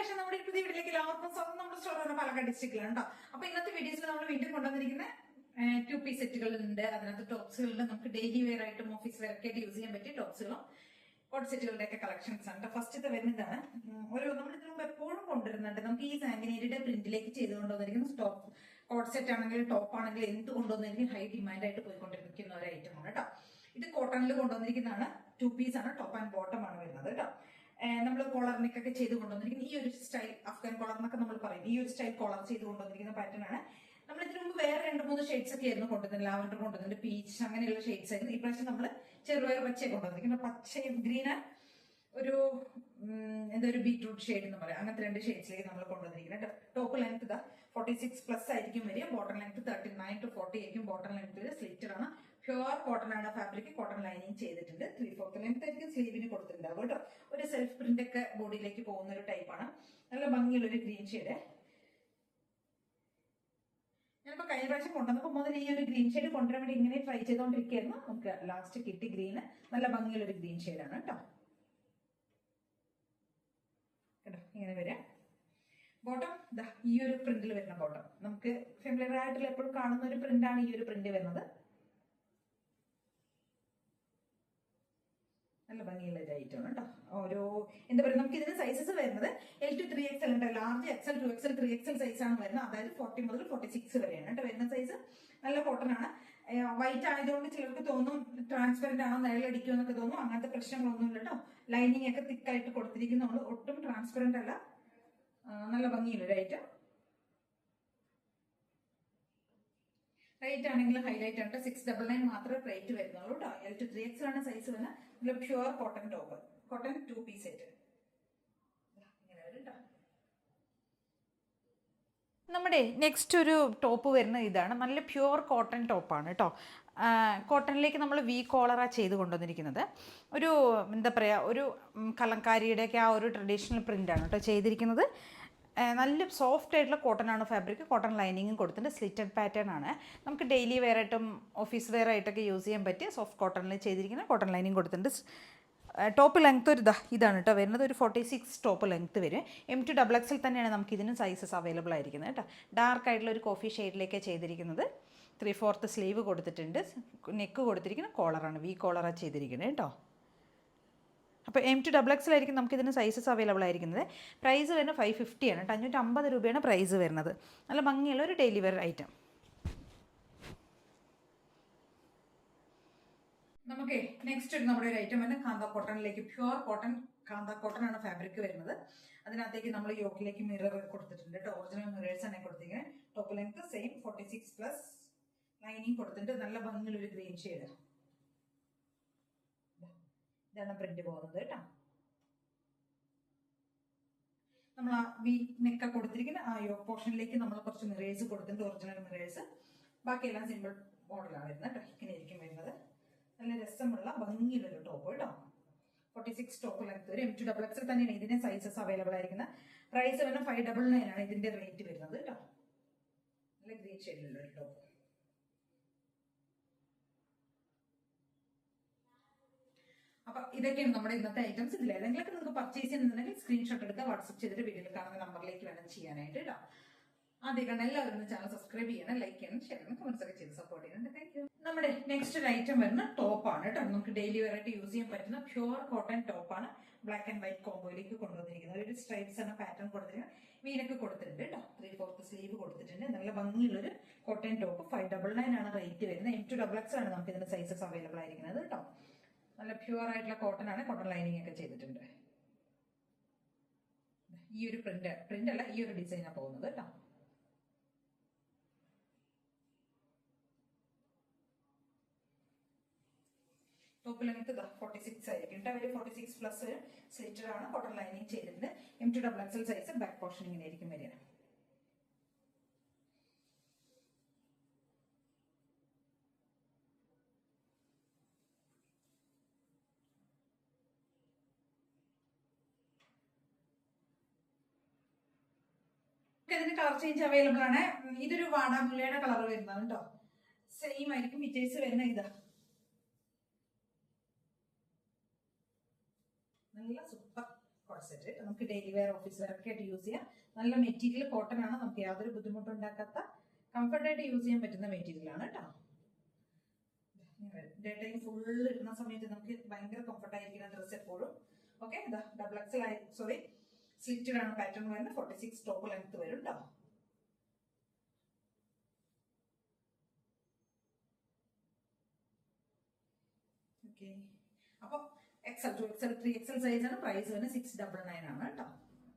Fashion നമ്മുടെ പുതിയ വീട്ടിലേക്ക് എല്ലാവർക്കും സ്വന്തം നമ്മുടെ സ്റ്റോർ പാലക്കാട് ഡിസ്ട്രിക്റ്റിലാണ് കേട്ടോ. അപ്പൊ ഇന്നത്തെ വീഡിയോസിൽ നമ്മൾ വീണ്ടും കൊണ്ടുവന്നിരിക്കുന്ന 2 പീസ് സെറ്റുകളുണ്ട്. അതിനകത്ത് ടോപ്സുകളുണ്ട്. നമുക്ക് ഡെയിലി വെയർ ആയിട്ടും ഓഫീസ് വെയർ ഒക്കെ ആയിട്ട് യൂസ് ചെയ്യാൻ പറ്റിയ ടോപ്സുകളും കോട്ട് സെറ്റുകളുടെ ഒക്കെ കളക്ഷൻസ് ആണ്. ഫസ്റ്റത്തെ വരുന്നതാണ് ഒരു നമ്മൾ ഇതിന് മുമ്പ് എപ്പോഴും കൊണ്ടുവരുന്നുണ്ട്. നമുക്ക് ഈ സാങ്കനേരിയുടെ പ്രിന്റിലേക്ക് ചെയ്ത് കൊണ്ടുവന്നിരിക്കുന്ന ടോപ്പ് കോട്ട് സെറ്റ് ആണെങ്കിലും ടോപ്പ് ആണെങ്കിലും എന്ത് കൊണ്ടുവന്നിരിക്കും ഹൈ ഡിമാൻഡ് ആയിട്ട് പോയിക്കൊണ്ടിരിക്കുന്ന ഒരു ഐറ്റം ആണ് കേട്ടോ. ഇത് കോട്ടണിൽ കൊണ്ടുവന്നിരിക്കുന്നതാണ്. 2 പീസ് ആണ്. ടോപ്പ് ആൻഡ് ബോട്ടം ആണ് വരുന്നത് കേട്ടോ. നമ്മൾ കോളർ നെക്കൊക്കെ ചെയ്ത് കൊണ്ടുവന്നിരിക്കുന്ന ഈ ഒരു സ്റ്റൈൽ അഫ്ഗാൻ കോളർ എന്നൊക്കെ നമ്മൾ പറയും. ഈ ഒരു സ്റ്റൈൽ കോളർ ചെയ്ത് കൊണ്ടുവന്നിരിക്കുന്ന പാറ്റേൺ ആണ്. നമ്മൾ ഇതിനു മുമ്പ് വേറെ 2-3 ഷെയ്ഡ്സ് ഒക്കെ ആയിരുന്നു കൊണ്ടുവരുന്നത്. ലാവൻഡർ കൊണ്ടുവന്നിട്ട് പീച്ച് അങ്ങനെയുള്ള ഷെയ്ഡ്സ് ആയിരുന്നു. ഇപ്രാവശ്യം നമ്മൾ ചെറുപയർ പച്ചയെ കൊണ്ടുവന്നിരിക്കുന്നത്. പച്ചയും ഗ്രീന് ഒരു ഒരു ബീറ്റ്റൂട്ട് ഷെയ്ഡ് എന്ന് പറയാം. അങ്ങനത്തെ 2 ഷെയ്ഡ്സിലേക്ക് നമ്മൾ കൊണ്ടുവന്നിരിക്കുന്നത്. ടോപ്പ് ലെങ്ത് 46+ ആയിരിക്കും വരിക. ബോട്ടം ലെങ്ത് 39 to 40 ആയിരിക്കും. ബോട്ടം ലെങ്ത് സ്ലിറ്റഡ് ആണ്. പ്യുവർ കോട്ടൺ ആണ് ഫാബ്രിക്. കോട്ടൺ ലൈനിങ് ചെയ്തിട്ടുണ്ട്. 3/4 ലെങ്ത് ആയിരിക്കും സ്ലീവിന് കൊടുത്തിട്ടുണ്ടാവും കേട്ടോ. ഒരു സെൽഫ് പ്രിന്റ് ഒക്കെ ബോഡിയിലേക്ക് പോകുന്ന ഒരു ടൈപ്പാണ്. നല്ല ഭംഗിയുള്ള ഒരു ഗ്രീൻ ഷെയ്ഡ്. ഞാനിപ്പോ കഴിഞ്ഞ പ്രാവശ്യം കൊണ്ടുവന്നപ്പോൾ മുതൽ ഈ ഒരു ഗ്രീൻ ഷെയ്ഡ് കൊണ്ടുവരാൻ വേണ്ടി ഇങ്ങനെ ട്രൈ ചെയ്തുകൊണ്ടിരിക്കുകയായിരുന്നു. നമുക്ക് ലാസ്റ്റ് കിട്ടി ഗ്രീന്. നല്ല ഭംഗിയുള്ള ഒരു ഗ്രീൻ ഷെയ്ഡാണ് കേട്ടോ. കേട്ടോ ഇങ്ങനെ വരാം. ബോട്ടം ഈ ഒരു പ്രിന്റിൽ വരുന്ന ബോട്ടം. നമുക്ക് ഫെമിലിയർ ആയിട്ടുള്ള എപ്പോഴും കാണുന്ന ഒരു പ്രിന്റാണ് ഈ ഒരു പ്രിന്റ് വരുന്നത്. നല്ല ഭംഗിയുള്ള ഒരു ഐറ്റം കേട്ടോ. ഓരോ എന്താ പറയുക, നമുക്ക് ഇതിന് സൈസസ് വരുന്നത് L to 3XL ഉണ്ട്. ലാർജ് XL 2XL 3XL സൈസാണ് വരുന്നത്. അതായത് 40 മുതൽ 46 വരെയാണ് കേട്ടോ വരുന്ന സൈസ്. നല്ല കോട്ടൺ ആണ്. വൈറ്റ് ആയതുകൊണ്ട് ചിലർക്ക് തോന്നും ട്രാൻസ്പെറന്റ് ആണോ, നിഴലടിക്കും എന്നൊക്കെ തോന്നും. അങ്ങനത്തെ പ്രശ്നങ്ങളൊന്നും ഇല്ല കേട്ടോ. ലൈനിങ് ഒക്കെ തിക്കായിട്ട് കൊടുത്തിരിക്കുന്നതുകൊണ്ട് ഒട്ടും ട്രാൻസ്പെറന്റ് അല്ല. നല്ല ഭംഗിയുള്ള ഒരു ഐറ്റം. റേറ്റ് ആണെങ്കിൽ ഹൈലൈറ്റ് ഉണ്ട്. 699 മാത്രമേ റേറ്റ് വരുന്നുള്ളൂ കേട്ടോ. L to 3XL ആണ് സൈസ് വരുന്നത്. നല്ല pure cotton top. Cotton 2 piece set. നമ്മുടെ നെക്സ്റ്റ് ഒരു ടോപ്പ് വരുന്നത് ഇതാണ്. നല്ല പ്യുവർ കോട്ടൺ ടോപ്പാണ് കേട്ടോ. കോട്ടണിലേക്ക് നമ്മൾ വി കോളറാണ് ചെയ്ത് കൊണ്ടുവന്നിരിക്കുന്നത്. ഒരു എന്താ പറയുക, ഒരു കലങ്കാരിയുടെയൊക്കെ ആ ഒരു ട്രഡീഷണൽ പ്രിൻ്റാണ് കേട്ടോ ചെയ്തിരിക്കുന്നത്. നല്ല സോഫ്റ്റ് ആയിട്ടുള്ള കോട്ടൺ ആണ് ഫാബ്രിക്. കോട്ടൺ ലൈനിങ്ങും കൊടുത്തിട്ടുണ്ട്. സ്ലിറ്റഡ് പാറ്റേൺ ആണ്. നമുക്ക് ഡെയിലി വെയർ ആയിട്ടും ഓഫീസ് വെയർ ആയിട്ടൊക്കെ യൂസ് ചെയ്യാൻ പറ്റിയ സോഫ്റ്റ് കോട്ടണിൽ ചെയ്തിരിക്കുന്ന കോട്ടൺ ലൈനിങ് കൊടുത്തിട്ടുണ്ട്. ടോപ്പ് ലെങ്ത്ത് ഒരു ഇതാണ് കേട്ടോ വരുന്നത്. ഒരു 46 ടോപ്പ് ലെങ്ത്ത് വരും. M to XXL തന്നെയാണ് നമുക്ക് ഇതിനും സൈസസ് അവൈലബിൾ ആയിരിക്കുന്നത് കേട്ടോ. ഡാർക്ക് ആയിട്ടുള്ള ഒരു കോഫി ഷെയ്ഡിലേക്കാണ് ചെയ്തിരിക്കുന്നത്. 3/4 സ്ലീവ് കൊടുത്തിട്ടുണ്ട്. നെക്ക് കൊടുത്തിരിക്കുന്ന കോളറാണ്, വി കോളറാണ് ചെയ്തിരിക്കുന്നത് കേട്ടോ. അപ്പോൾ M to XXL ആയിരിക്കും നമുക്ക് ഇതിന് സൈസസ് അവൈലബിൾ ആയിരിക്കുന്നത്. പ്രൈസ് വരുന്നത് 550 ആണ് കേട്ടോ. 550 രൂപയാണ് പ്രൈസ് വരുന്നത്. നല്ല ഭംഗിയുള്ള ഒരു ഡെയിലി വെയർ ഐറ്റം. നമുക്ക് നെക്സ്റ്റ് നമ്മുടെ ഒരു ഐറ്റം തന്നെ കാന്ത കോട്ടണിലേക്ക്. പ്യുവർ കോട്ടൺ കാന്ത കോട്ടൺ ആണ് ഫാബ്രിക് വരുന്നത്. അതിനകത്തേക്ക് നമ്മൾ യോക്കിലേക്ക് മിറർ കൊടുത്തിട്ടുണ്ട് കേട്ടോ. ഒറിജിനൽ മിറേഴ്സ് തന്നെ കൊടുത്തിരിക്കുന്നത്. ടോപ്പ് ലെങ്ത് സെയിം 46+ ലൈനിങ് കൊടുത്തിട്ടുണ്ട്. നല്ല ഭംഗിയുള്ള ഒരു ഗ്രീൻ ഷെയ്ഡ്. ഇതാണ് പ്രിന്റ് പോകുന്നത് കേട്ടോ. നമ്മൾ ആ വി നെക്ക കൊടുത്തിരിക്കുന്ന ആ യോക്ക് പോർഷനിലേക്ക് നമ്മൾ കുറച്ച് മിറേഴ്സ് കൊടുത്തിട്ടുണ്ട്. Original mirrors. ബാക്കിയെല്ലാം സിമ്പിൾ മോഡലാണ് വരുന്നത് കേട്ടോ. ഇങ്ങനെ ആയിരിക്കും വരുന്നത്. നല്ല രസമുള്ള ഭംഗിയിലൊരു ടോപ്പ് കേട്ടോ. 46 ടോപ്പ് ലെങ്ത് വരും. M to XXL തന്നെയാണ് ഇതിന്റെ സൈസസ് അവൈലബിൾ ആയിരിക്കുന്നത്. പ്രൈസ് വരുന്നത് 599 ആണ് ഇതിന്റെ റേറ്റ് വരുന്നത് കേട്ടോ. നല്ല ഗ്രീൻ ഷെയ്ഡിലുള്ള ഒരു ടോപ്പ്. അപ്പൊ ഇതൊക്കെയാണ് നമ്മുടെ ഇന്നത്തെ ഐറ്റംസ്. ഇതിൽ ഏതെങ്കിലുമൊക്കെ നിങ്ങൾക്ക് പർച്ചേസ് ചെയ്യുന്നുണ്ടെങ്കിൽ സ്ക്രീൻഷോട്ട് എടുക്കുക. വാട്സ്ആപ്പ് ചെയ്തിട്ട് വീഡിയോയിൽ കാണുന്ന നമ്പറിലേക്ക് വേണം ചെയ്യാനായിട്ട് കേട്ടോ. ആദ്യം കണ്ട എല്ലാവരും ചാനൽ സബ്സ്ക്രൈബ് ചെയ്യണം, ലൈക്ക് ചെയ്യണം, ഷെയർ ചെയ്യണം, കമന്റ്സ് ഒക്കെ ചെയ്ത് സപ്പോർട്ട് ചെയ്യുന്നുണ്ട്. Thank you. നമ്മുടെ നെക്സ്റ്റ് ഒരു ഐറ്റം വരുന്ന ടോപ്പാണ് കേട്ടോ. നമുക്ക് ഡെയിലി വെയർ ആയിട്ട് യൂസ് ചെയ്യാൻ പറ്റുന്ന പ്യുവർ കോട്ടൺ ടോപ്പാണ്. ബ്ലാക്ക് ആൻഡ് വൈറ്റ് കോമ്പോയിലേക്ക് കൊണ്ടുവന്നിരിക്കുന്നത്. ഒരു സ്ട്രൈപ്സ് ആണ് പാറ്റേൺ കൊടുത്തിരിക്കുന്നത്. വീനൊക്കെ കൊടുത്തിട്ടുണ്ട് കേട്ടോ. 3/4 സ്ലീവ് കൊടുത്തിട്ടുണ്ട്. നല്ല ഭംഗിയുള്ളൊരു കോട്ടൺ ടോപ്പ്. 599 ആണ് റേറ്റ് വരുന്നത്. M to XXL ആണ് നമുക്ക് ഇതിന്റെ സൈസസ് അവൈലബിൾ ആയിരിക്കുന്നത് കേട്ടോ. നല്ല പ്യുവർ ആയിട്ടുള്ള കോട്ടൺ ആണ്. കോട്ടൺ ലൈനിങ് ഒക്കെ ചെയ്തിട്ടുണ്ട്. ഈ ഒരു പ്രിന്റ് അല്ല, ഈ ഒരു ഡിസൈനാണ് പോകുന്നത് കേട്ടോ. ടോപ്പ് ലെങ്ത് 46 ആയിരിക്കും കേട്ടോ. അവർ 46+ സ്ലിറ്റഡ് ആണ്. കോട്ടൺ ലൈനിങ് ചെയ്തിട്ടുണ്ട്. M to XXL size. Back portion ഇങ്ങനെ ആയിരിക്കും വരിക. ഇതിന് കളർ ചേഞ്ച് അവൈലബിൾ ആണ്. ഇതൊരു വാടാമുല്ലയുടെ കളർ വരുന്നതാണ് കേട്ടോ. സെയിം ആയിരിക്കും ഫീച്ചേഴ്സ് വരുന്ന. ഇതാ നല്ല സൂപ്പർ സെറ്റ്. നമുക്ക് ഡെയിലി വെയർ, ഓഫീസ് വെയർ ഒക്കെ ആയിട്ട് യൂസ് ചെയ്യാം. നല്ല മെറ്റീരിയൽ കോട്ടൺ ആണ്, നമുക്ക് യാതൊരു ബുദ്ധിമുട്ടും ഉണ്ടാക്കാത്ത കംഫർട്ടായിട്ട് യൂസ് ചെയ്യാൻ പറ്റുന്ന മെറ്റീരിയൽ ആണ് കേട്ടോ. ഡേ ടൈം ഫുൾ ഇടുന്ന സമയത്ത് നമുക്ക് ഭയങ്കര കംഫർട്ട് ആയിരിക്കുന്ന ഡ്രസ്സ് എപ്പോഴും. ഓക്കെ, ഡബിൾ എക്സൽ ആയി, സോറി സ്ലിറ്റഡ് ആണ് പാറ്റേൺ വരുന്നത്. 46 ടോപ്പ് ലെങ്ത് വരും കേട്ടോ. ഓക്കെ, അപ്പൊ XL, 2XL, 3XL സൈസ് ആണ്. പ്രൈസ് വരുന്നത് 699 ആണ് കേട്ടോ.